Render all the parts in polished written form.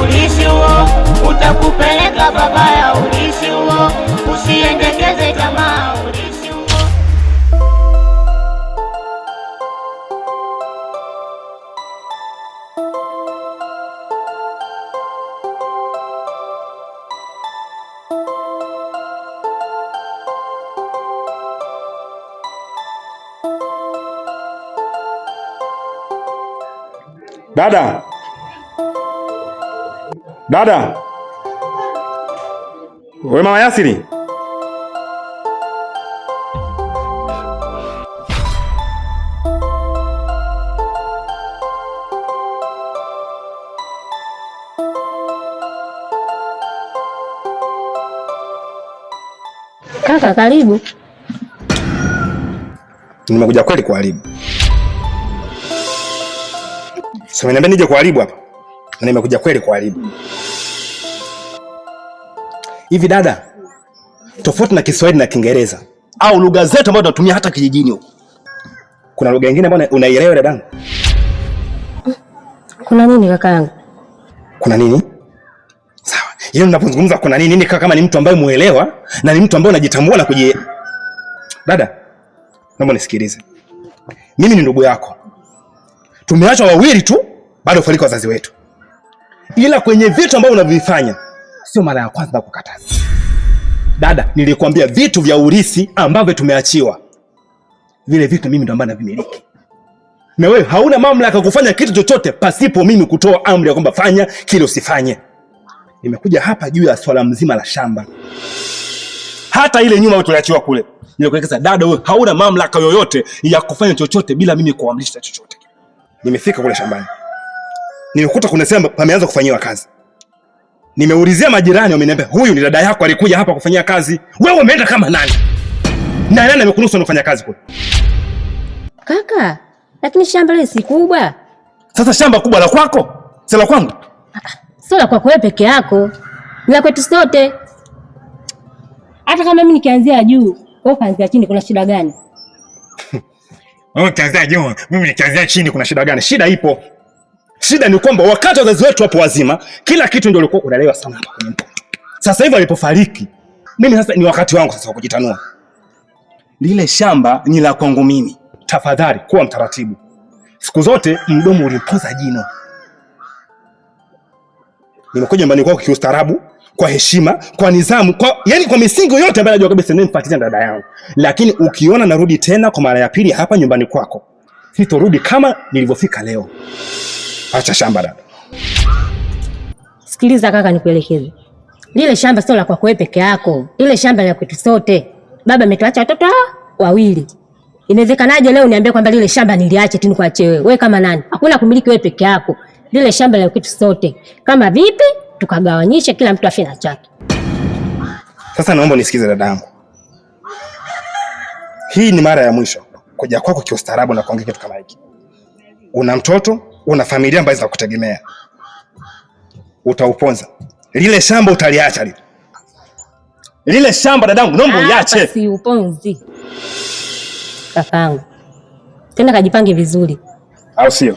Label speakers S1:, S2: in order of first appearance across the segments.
S1: Ulisi huo utakupeleka babaya, ulisi huo usiendekeze tamaa, ulisi huo.
S2: Dada! Dada! Wewe Mama Yasiri?
S3: Kaka, karibu.
S2: Nimekuja kweli kuharibu. Sasa niambia nije kuharibu hapa. Na nimekuja kweli kuharibu. Hivi dada, tofauti na Kiswahili na Kiingereza au lugha zetu ambazo tunatumia hata kijijini huko, kuna lugha nyingine ambayo unaielewa dadangu?
S3: Kuna nini kaka yangu?
S2: Kuna nini? Sawa. Yeye unapozungumza kuna nini kama ni mtu ambaye muelewa na ni mtu ambaye unajitambua na Dada, naomba nisikilize. Mimi ni ndugu yako. Tumeachwa wawili tu baada ya kufariki wazazi wetu. Ila kwenye vitu ambavyo unavifanya sio mara ya kwanza kukataza. Dada, nilikwambia vitu vya urithi ambavyo tumeachiwa, vile vitu mimi ndo ambaye navimiliki. Na wewe hauna mamlaka kufanya kitu chochote pasipo mimi kutoa amri ya kwamba fanya kile usifanye. Nimekuja hapa juu ya swala mzima la shamba. Hata ile nyuma tuliachiwa kule, nilikuelekeza dada, wewe hauna mamlaka yoyote ya kufanya chochote bila mimi kuamrisha chochote. Nimefika kule shambani, nimekuta kuna sema pameanza kufanyiwa kazi. Nimeulizia majirani, wameniambia huyu ni dada yako alikuja hapa kufanyia kazi. Wewe umeenda kama nani? Na nani amekuruhusu kufanya kazi kule?
S3: Kaka, lakini shamba hili si kubwa.
S2: Sasa shamba kubwa la kwako, si la kwangu?
S3: Sio la kwako wewe peke yako. Ni la kwetu sote. Hata kama mimi nikianzia juu, wewe ukaanzia chini, kuna shida gani?
S2: Wewe ukianzia juu, mimi nikianzia chini, kuna shida gani? Shida ipo. Shida ni kwamba wakati wazazi wetu hapo wazima, kila kitu ndio ulikuwa unalewa sana hapa kwenye mtoto. Sasa hivi alipofariki, mimi sasa ni wakati wangu sasa wa kujitanua. Lile shamba ni la kwangu mimi. Tafadhali kuwa mtaratibu. Siku zote mdomo ulipoza jino. Nimekuja nyumbani kwako kiustaarabu, kwa heshima, kwa nidhamu, yani kwa misingi yote ambayo najua kabisa nimemfuatilia dada yangu. Lakini ukiona narudi tena kwa mara ya pili hapa nyumbani kwako, sitorudi kama nilivyofika leo. Acha shamba dada.
S3: Sikiliza kaka, nikuelekeze. Lile shamba sio la kwako wewe peke yako. Lile shamba ni la kwetu sote. Baba ametuacha watoto wawili. Inawezekanaje leo niambie kwamba lile shamba niliache tu nikuache wewe? Wewe kama nani? Hakuna kumiliki wewe peke yako. Lile shamba la kwetu sote. Kama vipi tukagawanyisha, kila mtu afanye chake.
S2: Sasa naomba nisikize dada yangu. Hii ni mara ya mwisho kuja kwako kiustaarabu na kuongea kitu kama hiki. Una mtoto, una familia ambayo zinakutegemea. Utauponza. Lile shamba utaliacha lile. Lile shamba dadangu naomba uliache.
S3: Si uponzi. Kakangu. Tena kajipange vizuri.
S2: Au sio?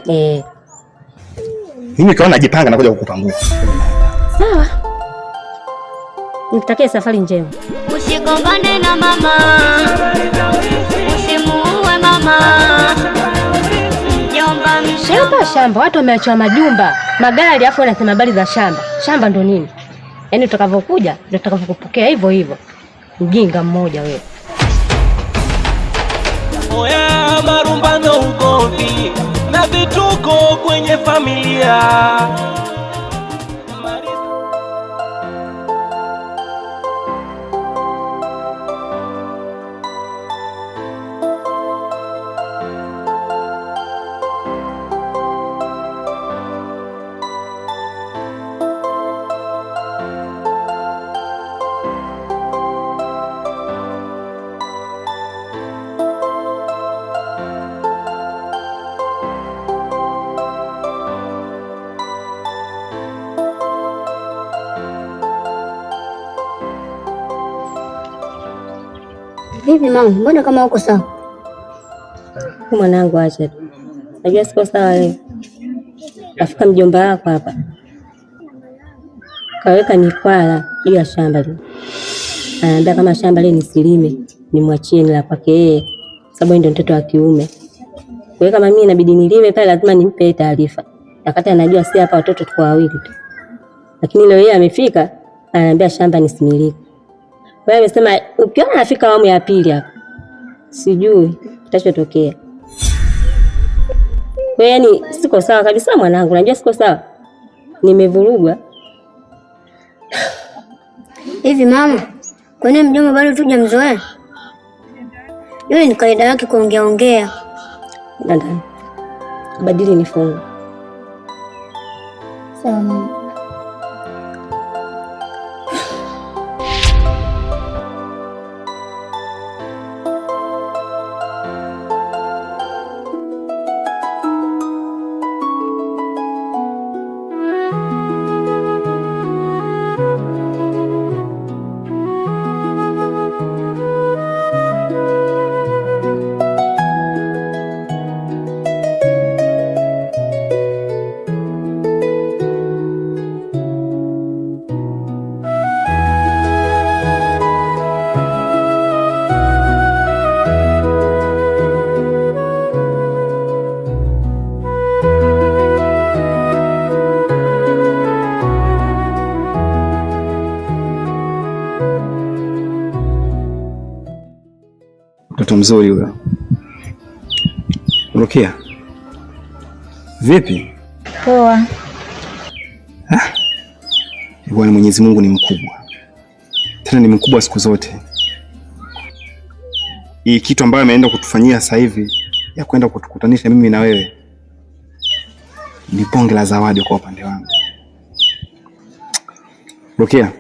S2: Mimi kaona najipanga na kuja kukupangua.
S3: Sawa. Nikutakie safari njema.
S1: Usigombane na mama. Usimuue mama.
S3: Shamba watu wameachwa majumba, magari, afu wanasema habari za shamba. Shamba ndo nini? Yaani utakavyokuja ndio utakavyokupokea hivyo hivyo. Mjinga mmoja wewe.
S4: Oya, marumbano, ugomvi na vituko kwenye familia.
S5: Vipi mama, mbona kama uko sawa?
S3: Mwanangu acha tu. Najua siko sawa leo. Afika mjomba wako hapa. Kaweka mikwala juu ya shamba lile. Anaambia kama shamba lile nisilime, nimwachie ni la kwake yeye, sababu ndio mtoto wa kiume. Kwa hiyo kama mimi inabidi nilime pale, lazima nimpe taarifa. Wakati anajua si hapa watoto tuko wawili tu. Lakini leo yeye amefika, ananiambia shamba nisimiliki. Kwa hiyo amesema ukiona anafika awamu ya pili hapa, sijui kitachotokea. Kwa hiyo yani siko sawa kabisa mwanangu, najua siko sawa. Nimevurugwa.
S1: Hivi mama, kwa nini mjomba bado tujamzoea? Yule ni kaida yake kuongea.
S3: Dada, badili nifunge.
S1: Sawa mama.
S2: Mtoto mzuri huyo. Rukia. Vipi?
S5: Poa.
S2: Bwana Mwenyezi Mungu ni mkubwa. Tena ni mkubwa siku zote. Hii kitu ambayo ameenda kutufanyia sasa hivi ya kwenda kutukutanisha mimi na wewe ni bonge la zawadi kwa upande wangu. Rukia.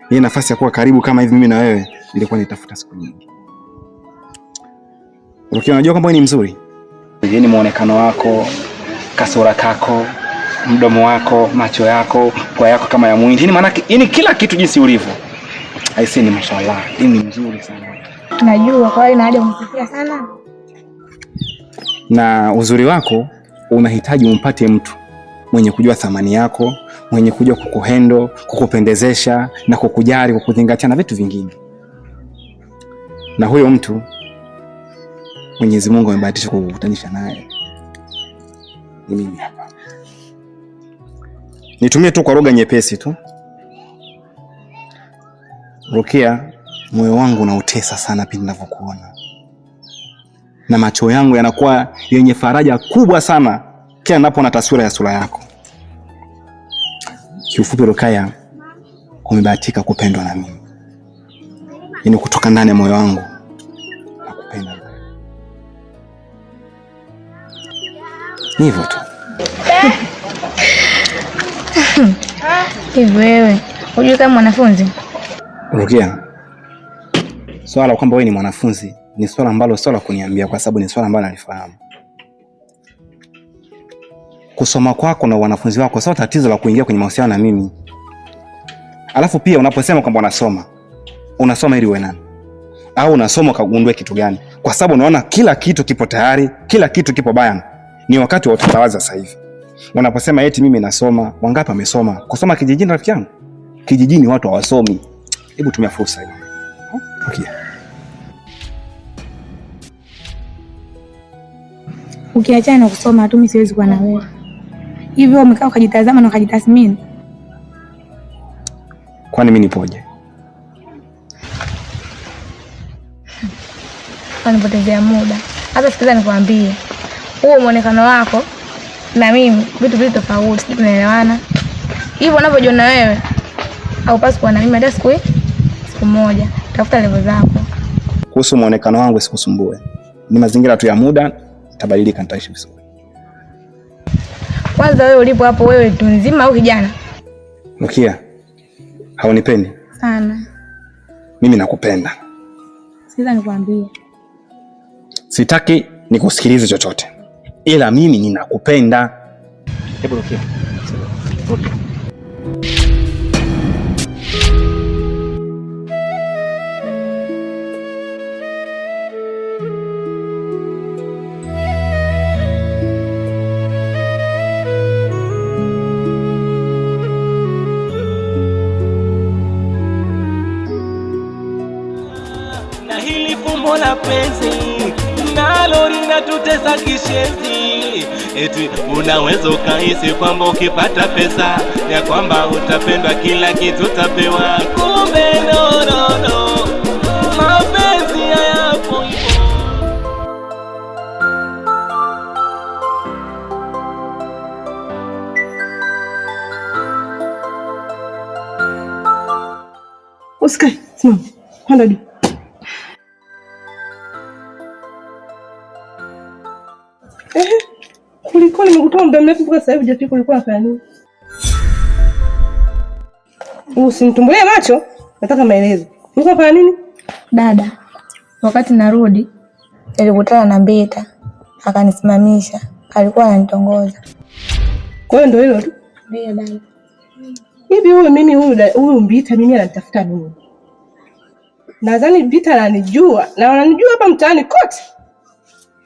S2: Hii nafasi ya kuwa karibu kama hivi mimi na wewe nilikuwa nitafuta siku nyingi. Rukia, unajua kwamba ni mzuri. Yaani muonekano wako, kasura kako, mdomo wako, macho yako, pua yako kama ya mwindi. Yaani maana yani kila kitu jinsi ulivyo. Aisee, ni mashallah. Ni mzuri sana.
S5: Najua kwa hiyo ina haja kumsifia sana.
S2: Na uzuri wako unahitaji umpate mtu mwenye kujua thamani yako, mwenye kujua kukuhendo, kukupendezesha na kukujali, kukuzingatia na vitu vingine. Na huyo mtu Mwenyezi Mungu amebahatisha kukutanisha naye. Ni mimi hapa. Nitumie tu kwa lugha nyepesi tu. Rukia, moyo wangu unautesa sana pindi ninapokuona. Na macho yangu yanakuwa yenye faraja kubwa sana kila ninapoona taswira ya sura yako. Kiufupi Rukia, umebahatika kupendwa na mimi. Yaani kutoka ndani ya moyo wangu nakupenda. Ni hivyo tu.
S5: Hivi wewe, unajua kama mwanafunzi?
S2: Rukia, swala kwamba wewe ni mwanafunzi ni swala ambalo swala kuniambia kwa sababu ni swala ambalo nalifahamu. Kusoma kwako na wanafunzi wako sio tatizo la kuingia kwenye mahusiano na mimi. Alafu pia unaposema kwamba unasoma ili uwe nani? Au unasoma kagundue kitu gani? Kwa sababu unaona kila kitu kipo tayari, kila kitu kipo bayana. Ni wakati wa utawaza sasa hivi. Unaposema eti mimi nasoma, wangapi wamesoma? Kusoma kijijini rafiki yangu? Kijijini watu hawasomi. Hebu tumia fursa hiyo. Okay.
S5: Ukiachana na kusoma tu mimi siwezi kuwa na wewe. Hivi wewe umekaa ukajitazama na ukajitathmini?
S2: Kwani mimi nipoje?
S5: Unanipotezea muda. Hata sikiza nikwambie. Huo muonekano wako na mimi vitu vitu tofauti, sisi tunaelewana. Hivyo unavyojiona wewe au pasi kuwa na mimi hata siku moja. Tafuta level zako.
S2: Kuhusu muonekano wangu sikusumbue. Ni mazingira tu ya muda, tabadilika nitaishi vizuri.
S5: Kwanza wewe ulipo hapo wewe tu nzima au kijana?
S2: Rukia, haunipendi?
S5: Sana.
S2: Mimi nakupenda.
S5: Sikiza nikwambie.
S2: Sitaki nikusikilize chochote. Ila mimi ninakupenda. Hebu Rukia. Rukia.
S4: na hili fumbo la penzi nalo linatutesa kishenzi. Eti unaweza ukahisi kwamba ukipata pesa ya kwamba utapendwa, kila kitu utapewa, kumbe no, mapenzi hayapo hivyo.
S6: Usikae, simama. Panda juu. Kulikoni nimekutoa muda mrefu mpaka sasa hivi hujafika, ulikuwa unafanya nini? Usinitumbulie macho, nataka maelezo. Ulikuwa unafanya nini?
S5: Dada, wakati narudi nilikutana na Mbita, akanisimamisha, alikuwa ananitongoza.
S6: Kwa hiyo ndio hilo tu?
S5: Ndio dada.
S6: Hivi huyu Mbita mimi ananitafuta nini? Nadhani Mbita ananijua na ananijua hapa mtaani kote.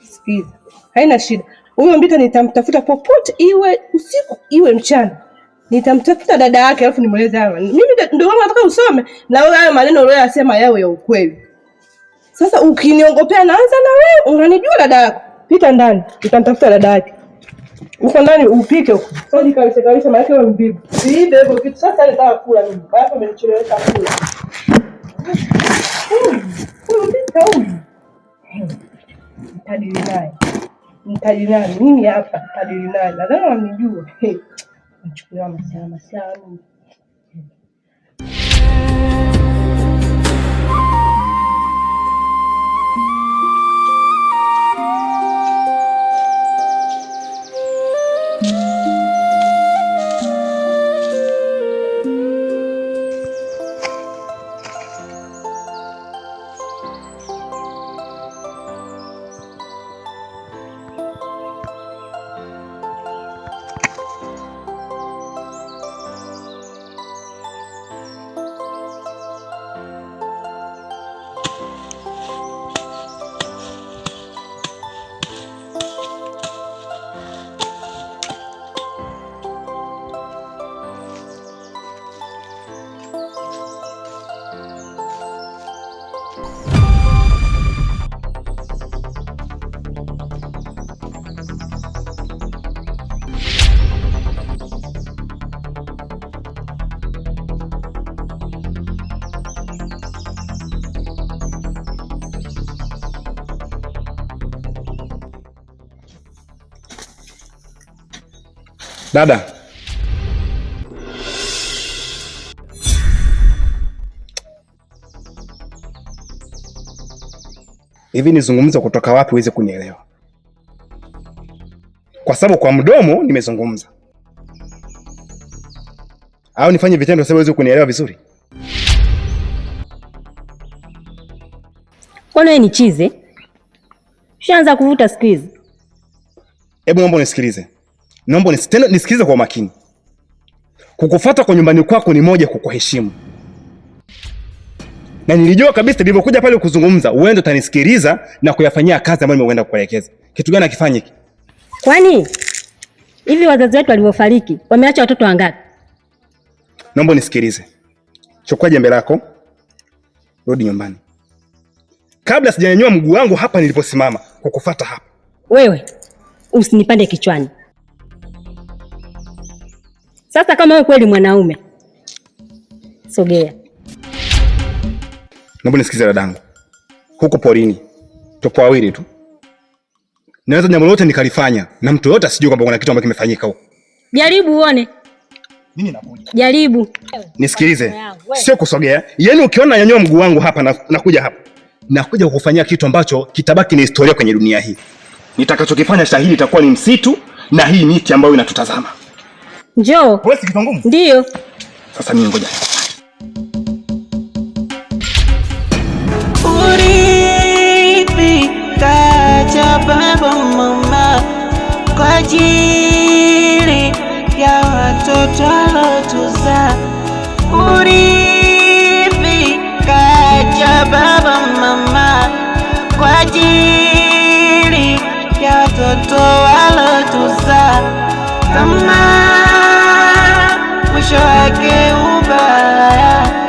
S6: Sikiza, haina shida. Huyo Mbita nitamtafuta popote, iwe usiku iwe mchana. Nitamtafuta dada yake alafu nimweleze haya. Mimi ndio kama nataka usome na wewe hayo maneno uliyosema yawe ya ukweli. Sasa ukiniongopea naanza na wewe, unanijua dada yako. Pita ndani, nitamtafuta dada yake. Uko ndani upike huko. Sodi kabisa maana wewe mbibu. Siibe hivyo kitu sasa nataka kula mimi. Hapo umenichelewesha kula. Mbita huyu. Mtajiri naye. Mimi hapa mtajiri naye. Nadhani wanijua. Nichukua masaa.
S2: Dada, hivi nizungumza kutoka wapi uweze kunielewa? Kwa sababu kwa mdomo nimezungumza, au nifanye vitendo sasa uweze kunielewa vizuri?
S3: Kwani wewe ni chize? Ushaanza kuvuta siku hizi.
S2: Hebu naomba unisikilize. Naomba nisikilize kwa makini. Kukufuata kwa nyumbani kwako ni moja, kukuheshimu. Na nilijua kabisa nilipokuja pale kuzungumza, wewe ndio utanisikiliza na kuyafanyia kazi ambayo nimekwenda kukuelekeza. Kitu gani akifanye hiki?
S3: Kwani hivi wazazi wetu waliofariki wameacha watoto wangapi?
S2: Naomba nisikilize. Chukua jembe lako, rudi nyumbani. Kabla sijanyanyua mguu wangu hapa niliposimama kukufuata hapa.
S3: Wewe usinipande kichwani. Sasa kama wewe kweli mwanaume, sogea.
S2: Naomba nisikize dadangu. Huko porini tupo wawili tu. Naweza jambo lote nikalifanya na mtu yote asijue kwamba kuna kitu ambacho kimefanyika huko.
S3: Jaribu uone.
S2: Mimi nakuja.
S3: Jaribu.
S2: Nisikilize. Sio kusogea. Yaani ukiona nyanyua mguu wangu hapa nakuja hapa. Nakuja kukufanyia kitu ambacho kitabaki ni historia kwenye dunia hii. Nitakachokifanya shahidi itakuwa ni msitu na hii miti ambayo inatutazama.
S3: Njoo.
S2: Wewe si kitu ngumu?
S3: Ndio.
S2: Sasa mimi ngoja.
S7: Urithi kaja baba mama kwa ajili ya watoto walotuza. Urithi kaja baba mama kwa ajili ya watoto walotuza. Kama mwisho wake ubaya